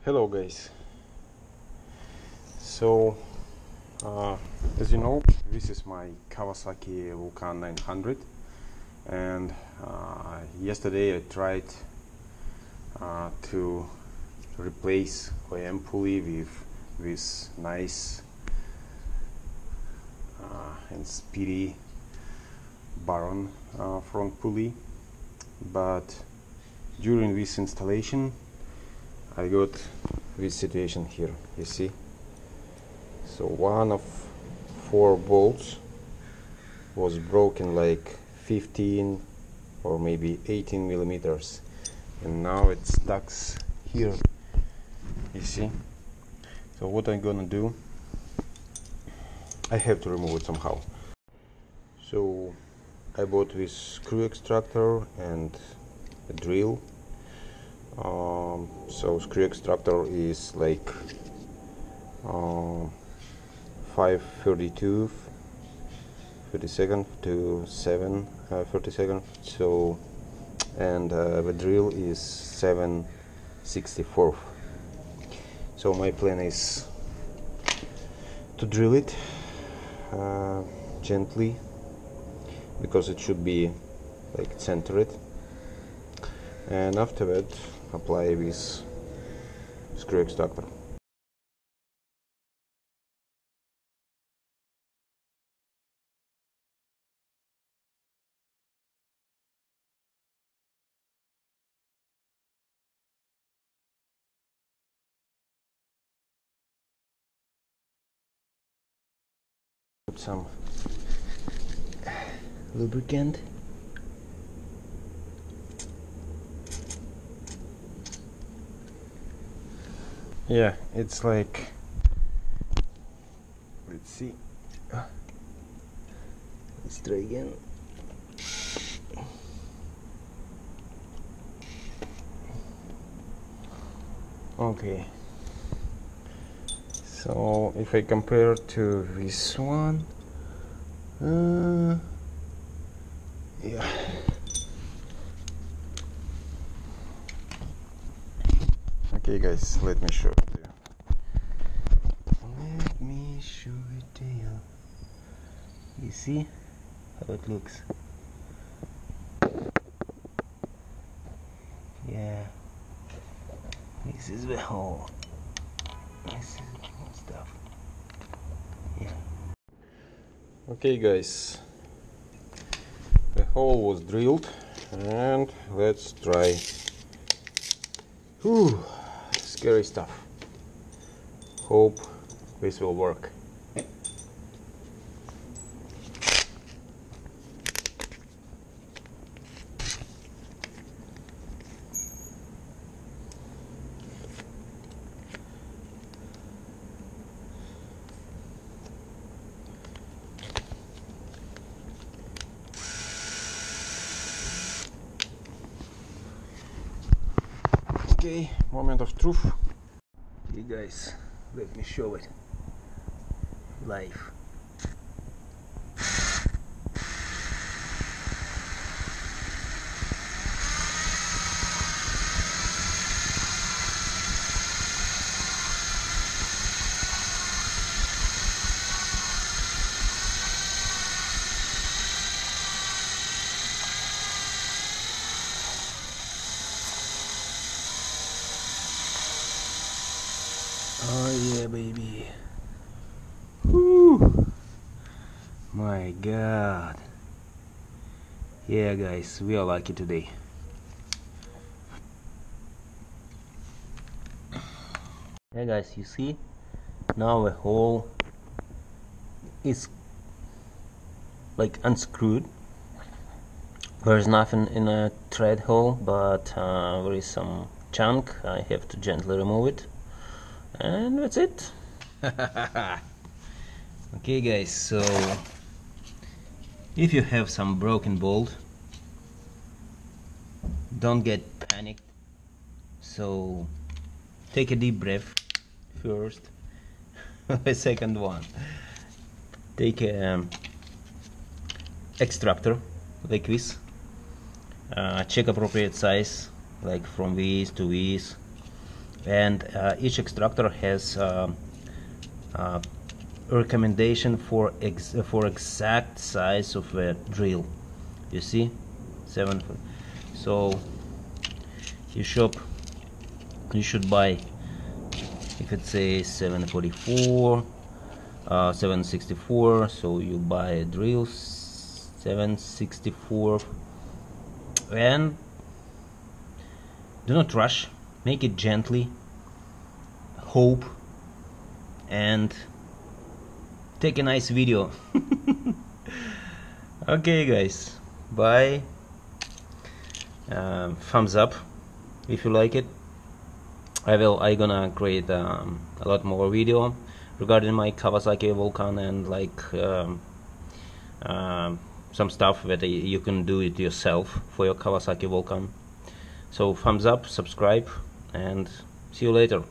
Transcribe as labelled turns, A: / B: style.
A: Hello guys. So as you know, this is my Kawasaki Vulcan 900, and yesterday I tried to replace OEM pulley with this nice and speedy Baron front pulley, but during this installation I got this situation here, you see. So one of 4 bolts was broken like 15 or maybe 18 millimeters, and now it's stuck here, you see. So what I'm gonna do, I have to remove it somehow. So I bought this screw extractor and a drill. So screw extractor is like 532 32nd to 7 32nd. So and the drill is 7/64. So my plan is to drill it gently, because it should be like centered, and after that apply this screw extractor. Put some lubricant. Yeah, it's like, let's see, let's try again. Okay, so if I compare to this one, yeah, okay guys, let me show it to you. Let me show it to you. You see how it looks? Yeah, this is the hole. This is the stuff. Yeah. Okay guys, the hole was drilled, and let's try. Whew, scary stuff. Hope this will work. Okay, moment of truth. Okay guys, let me show it live. Oh yeah, baby. Whew. My god. Yeah guys, we are lucky today. Yeah guys, you see, now the hole is like unscrewed. There's nothing in a thread hole, but there is some chunk. I have to gently remove it, and that's it. Okay guys, so if you have some broken bolt, don't get panicked. So take a deep breath first. The second one, take a extractor like this, check appropriate size, like from this to this,
B: and each extractor has a recommendation for exact size of a drill. You see, 7. So you should buy, if it says 744, 764, so you buy a drill 764, and do not rush, make it gently, hope, and take a nice video. Okay guys, bye. Thumbs up if you like it. I gonna create a lot more video regarding my Kawasaki Vulcan, and like some stuff that you can do it yourself for your Kawasaki Vulcan. So thumbs up, subscribe, and see you later.